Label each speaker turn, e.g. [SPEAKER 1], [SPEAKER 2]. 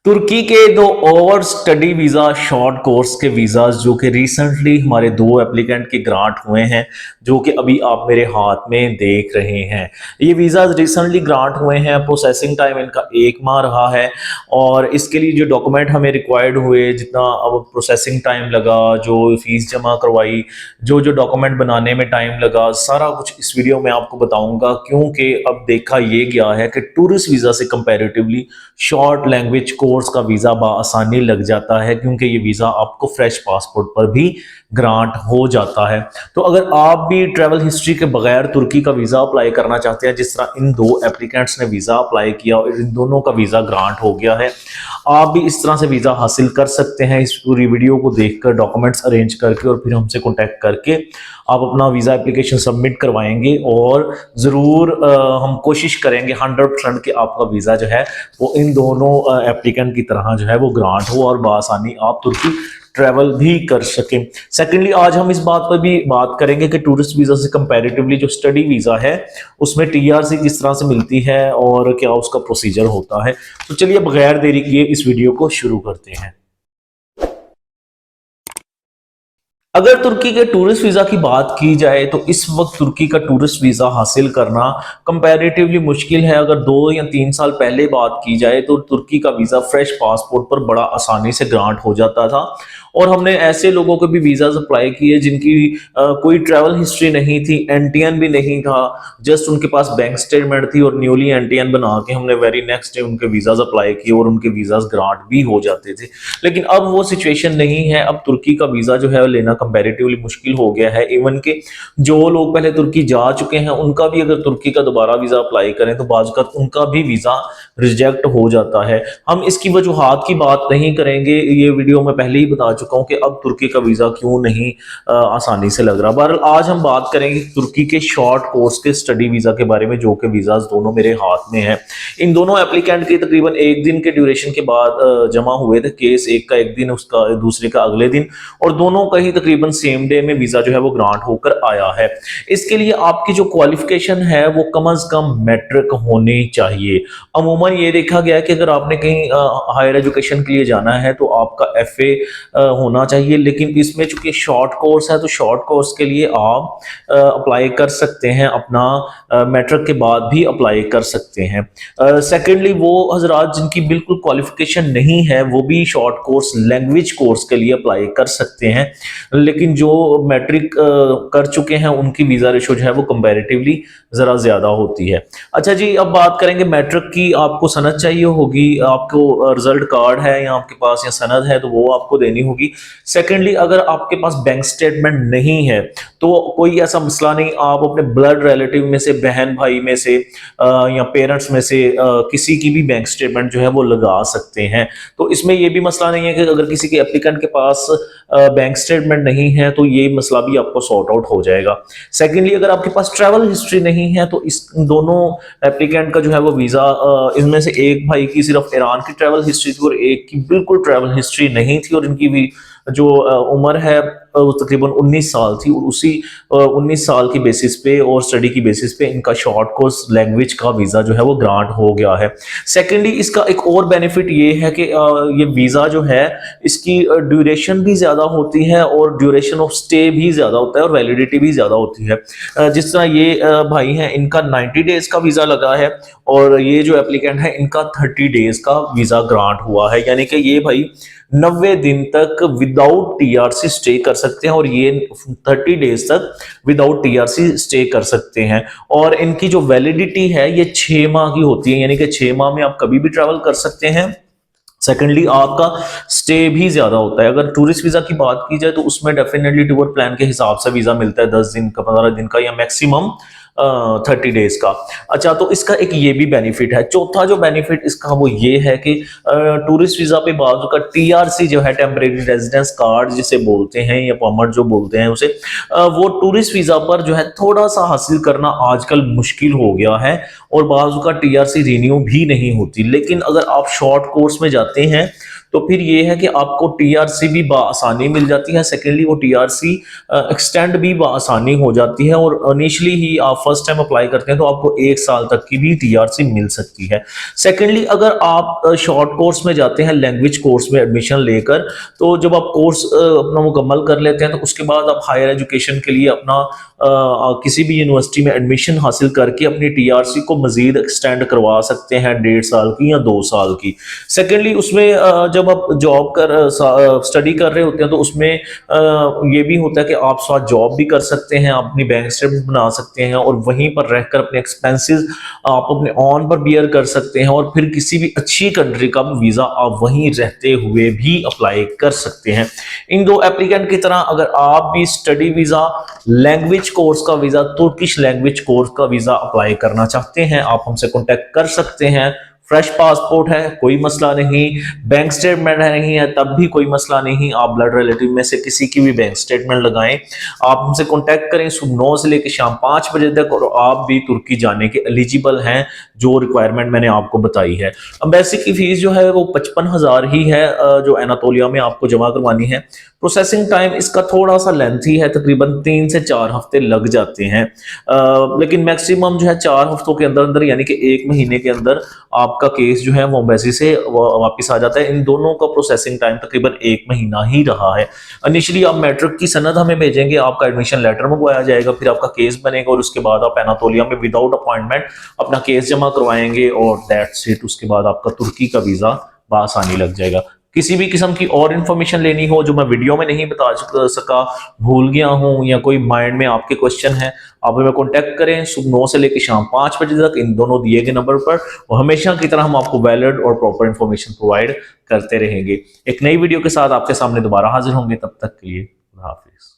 [SPEAKER 1] तुर्की के दो over study visa short course के वीज़ाज जो कि रिसेंटली हमारे दो एप्लीकेंट के ग्रांट हुए हैं, जो कि अभी आप मेरे हाथ में देख रहे हैं। ये वीज़ाज रिसेंटली ग्रांट हुए हैं। प्रोसेसिंग टाइम इनका 1 माह रहा है और इसके लिए जो डॉक्यूमेंट हमें रिक्वायर्ड हुए, जितना अब प्रोसेसिंग टाइम लगा, जो फीस जमा करवाई, जो जो डॉक्यूमेंट बनाने में टाइम लगा, सारा कुछ इस वीडियो में आपको बताऊंगा। क्योंकि अब देखा ये गया है कि टूरिस्ट वीज़ा से कंपैरेटिवली शॉर्ट लैंग्वेज कोर्स का वीज़ा बआसानी लग जाता है, क्योंकि ये वीज़ा आपको फ्रेश पासपोर्ट पर भी ग्रांट हो जाता है। तो अगर आप भी ट्रैवल हिस्ट्री के बगैर तुर्की का वीज़ा अप्लाई करना चाहते हैं, जिस तरह इन दो एप्लीकेंट्स ने वीज़ा अप्लाई किया और इन दोनों का वीज़ा ग्रांट हो गया है, आप भी इस तरह से वीज़ा हासिल कर सकते हैं। इस पूरी वीडियो को देखकर डॉक्यूमेंट्स अरेंज करके और फिर हमसे कॉन्टैक्ट करके आप अपना वीज़ा एप्लीकेशन सबमिट करवाएंगे और ज़रूर हम कोशिश करेंगे 100% कि आपका वीज़ा जो है वो इन दोनों एप्लीकेंट की तरह जो है वो ग्रांट हो और बआसानी आप तुर्की ट्रैवल भी कर सकें। सेकेंडली, आज हम इस बात पर भी बात करेंगे कि टूरिस्ट वीज़ा से कंपैरेटिवली जो स्टडी वीज़ा है उसमें टीआरसी किस तरह से मिलती है और क्या उसका प्रोसीजर होता है। तो चलिए बगैर देरी किए इस वीडियो को शुरू करते हैं। अगर तुर्की के टूरिस्ट वीज़ा की बात की जाए तो इस वक्त तुर्की का टूरिस्ट वीज़ा हासिल करना कंपैरेटिवली मुश्किल है। अगर 2 या 3 साल पहले बात की जाए तो तुर्की का वीज़ा फ्रेश पासपोर्ट पर बड़ा आसानी से ग्रांट हो जाता था और हमने ऐसे लोगों को भी वीज़ाज अप्लाई किए जिनकी कोई ट्रैवल हिस्ट्री नहीं थी, एनटीएन भी नहीं था, जस्ट उनके पास बैंक स्टेटमेंट थी और न्यूली एनटीएन बना के हमने वेरी नेक्स्ट डे उनके वीज़ाज अप्लाई किए और उनके वीज़ाज ग्रांट भी हो जाते थे। लेकिन अब वो सिचुएशन नहीं है। अब तुर्की का वीज़ा जो है लेना कंपैरेटिवली मुश्किल हो गया है। इवन के जो लोग पहले तुर्की जा चुके हैं उनका भी अगर तुर्की का दोबारा वीज़ा अप्लाई करें तो बाज़ उनका भी वीज़ा रिजेक्ट हो जाता है। हम इसकी वजूहात की बात नहीं करेंगे, ये वीडियो में पहले ही बता चुका हूँ कि अब तुर्की का वीज़ा क्यों नहीं आसानी से लग रहा। बहरहाल आज हम बात करेंगे तुर्की के शॉर्ट कोर्स के स्टडी वीज़ा के बारे में, जो कि वीज़ाज दोनों मेरे हाथ में है। इन दोनों एप्लीकेंट के तकरीबन 1 दिन के ड्यूरेशन के बाद जमा हुए थे केस, एक का 1 दिन, उसका दूसरे का अगले दिन, और दोनों का ही तकरीबन सेम डे में वीज़ा जो है वो ग्रांट होकर आया है। इसके लिए आपकी जो क्वालिफिकेशन है वो कम अज़ कम मैट्रिक होनी चाहिए। अमूमन ये देखा गया है कि अगर आपने कहीं हायर एजुकेशन के लिए जाना है तो आपका एफए होना चाहिए, लेकिन इसमें चूंकि शॉर्ट कोर्स है तो शॉर्ट कोर्स के लिए आप अप्लाई कर सकते हैं, अपना मैट्रिक के बाद भी अप्लाई कर सकते हैं। सेकेंडली, वो हजरात जिनकी बिल्कुल क्वालिफिकेशन नहीं है वो भी शॉर्ट कोर्स लैंग्वेज कोर्स के लिए अप्लाई कर सकते हैं, लेकिन जो मैट्रिक कर चुके हैं उनकी वीज़ा रेशो जो है वो कंपैरेटिवली ज़रा ज़्यादा होती है। अच्छा जी, अब बात करेंगे मैट्रिक की। आपको सनद चाहिए होगी, आपको रिजल्ट कार्ड है या आपके पास या सनद है तो वो आपको देनी होगी। सेकेंडली, अगर आपके पास बैंक स्टेटमेंट नहीं है तो कोई ऐसा मसला नहीं, आप अपने ब्लड रिलेटिव में से, बहन भाई में से या पेरेंट्स में से किसी की भी बैंक स्टेटमेंट जो है वो लगा सकते हैं। तो इसमें ये भी मसला नहीं है कि अगर किसी के एप्लीकेंट के पास बैंक स्टेटमेंट नहीं है तो ये मसला भी आपको सॉर्ट आउट हो जाएगा। सेकेंडली, अगर आपके पास ट्रैवल हिस्ट्री नहीं है तो इस दोनों एप्लीकेंट का जो है वो वीज़ा, इसमें से एक भाई की सिर्फ ईरान की ट्रैवल हिस्ट्री थी और एक की बिल्कुल ट्रैवल हिस्ट्री नहीं थी और इनकी भी जो उम्र है वो तकरीबन 19 साल थी और उसी 19 साल की बेसिस पे और स्टडी की बेसिस पे इनका शॉर्ट कोर्स लैंग्वेज का वीज़ा जो है वो ग्रांट हो गया है। सेकेंडली, इसका एक और बेनिफिट ये है कि ये वीज़ा जो है इसकी ड्यूरेशन भी ज़्यादा होती है और ड्यूरेशन ऑफ स्टे भी ज़्यादा होता है और वैलिडिटी भी ज़्यादा होती है। जिस तरह ये भाई हैं, इनका 90 डेज का वीज़ा लगा है और ये जो एप्लीकेंट है इनका 30 डेज का वीज़ा ग्रांट हुआ है, यानी कि ये भाई 90 दिन तक विदाउट टीआरसी स्टे कर सकते हैं और ये 30 डेज तक विदाउट टीआरसी स्टे कर सकते हैं। और इनकी जो वैलिडिटी है ये 6 माह की होती है, यानी कि 6 माह में आप कभी भी ट्रैवल कर सकते हैं। सेकेंडली, आपका स्टे भी ज्यादा होता है। अगर टूरिस्ट वीजा की बात की जाए तो उसमें डेफिनेटली टूर प्लान के हिसाब से वीजा मिलता है, 10 दिन का, 15 दिन का या मैक्सिमम 30 डेज का। अच्छा, तो इसका एक ये भी बेनिफिट है। चौथा जो बेनिफिट इसका वो ये है कि टूरिस्ट वीजा पे बाजू का टीआरसी जो है, टेम्परेरी रेजिडेंस कार्ड जिसे बोलते हैं या परमिट जो बोलते हैं उसे, वो टूरिस्ट वीजा पर जो है थोड़ा सा हासिल करना आजकल मुश्किल हो गया है और बाजू का टीआरसी रिन्यू भी नहीं होती। लेकिन अगर आप शॉर्ट कोर्स में जाते हैं तो फिर ये है कि आपको टीआरसी भी आसानी मिल जाती है। सेकेंडली वो टीआरसी एक्सटेंड भी आसानी हो जाती है, और इनिशियली ही आप फर्स्ट टाइम अप्लाई करते हैं तो आपको 1 साल तक की भी टीआरसी मिल सकती है। सेकेंडली अगर आप शॉर्ट कोर्स में जाते हैं, लैंग्वेज कोर्स में एडमिशन लेकर, तो जब आप कोर्स अपना मुकम्मल कर लेते हैं तो उसके बाद आप हायर एजुकेशन के लिए अपना किसी भी यूनिवर्सिटी में एडमिशन हासिल करके अपनी टीआरसी को मजीद एक्सटेंड करवा सकते हैं 1.5 साल की या 2 साल की। सेकेंडली उसमें जब आप जॉब कर स्टडी कर रहे होते हैं तो उसमें ये भी होता है कि आप साथ जॉब भी कर सकते हैं, आप अपनी बैंक स्टेटमेंट बना सकते हैं, और वहीं पर रहकर अपने एक्सपेंसेस आप अपने ऑन पर बियर कर सकते हैं, और फिर किसी भी अच्छी कंट्री का वीज़ा आप वहीं रहते हुए भी अप्लाई कर सकते हैं। इन दो एप्लीकेंट की तरह अगर आप भी स्टडी वीज़ा, लैंग्वेज कोर्स का वीज़ा, तुर्किश लैंग्वेज कोर्स का वीज़ा अप्लाई करना चाहते हैं, आप हमसे कॉन्टैक्ट कर सकते हैं। फ्रेश पासपोर्ट है कोई मसला नहीं, बैंक स्टेटमेंट है नहीं है तब भी कोई मसला नहीं, आप ब्लड रिलेटिव में से किसी की भी बैंक स्टेटमेंट लगाएं, आप हमसे कांटेक्ट करें सुबह 9 से लेकर शाम 5 बजे तक, और आप भी तुर्की जाने के एलिजिबल हैं जो रिक्वायरमेंट मैंने आपको बताई है। एम्बेसी की फीस जो है वो 55,000 ही है, जो एनातोलिया में आपको जमा करवानी है। प्रोसेसिंग टाइम इसका थोड़ा सा लेंथी है, तकरीबन 3 से 4 हफ्ते लग जाते हैं, लेकिन मैक्सिमम जो है 4 हफ्तों के अंदर अंदर, यानी कि 1 महीने के अंदर आपका केस जो है वो एम्बेसी से वापस आ जाता है। इन दोनों का प्रोसेसिंग टाइम तकरीबन 1 महीना ही रहा है। इनिशियली आप मैट्रिक की सनद हमें भेजेंगे, आपका एडमिशन लेटर मंगवाया जाएगा, फिर आपका केस बनेगा, और उसके बाद आप एनातोलिया में विदाउट अपॉइंटमेंट अपना केस जमा करवाएंगे, और दैट्स इट। उसके बाद आपका तुर्की का वीज़ा बआसानी लग जाएगा। किसी भी किस्म की और इन्फॉर्मेशन लेनी हो जो मैं वीडियो में नहीं बता सका, भूल गया हूं, या कोई माइंड में आपके क्वेश्चन है, आप हमें कांटेक्ट करें सुबह 9 से लेकर शाम 5 बजे तक इन दोनों दिए गए नंबर पर, और हमेशा की तरह हम आपको वैलिड और प्रॉपर इन्फॉर्मेशन प्रोवाइड करते रहेंगे। एक नई वीडियो के साथ आपके सामने दोबारा हाजिर होंगे, तब तक के लिए खुदा हाफिज।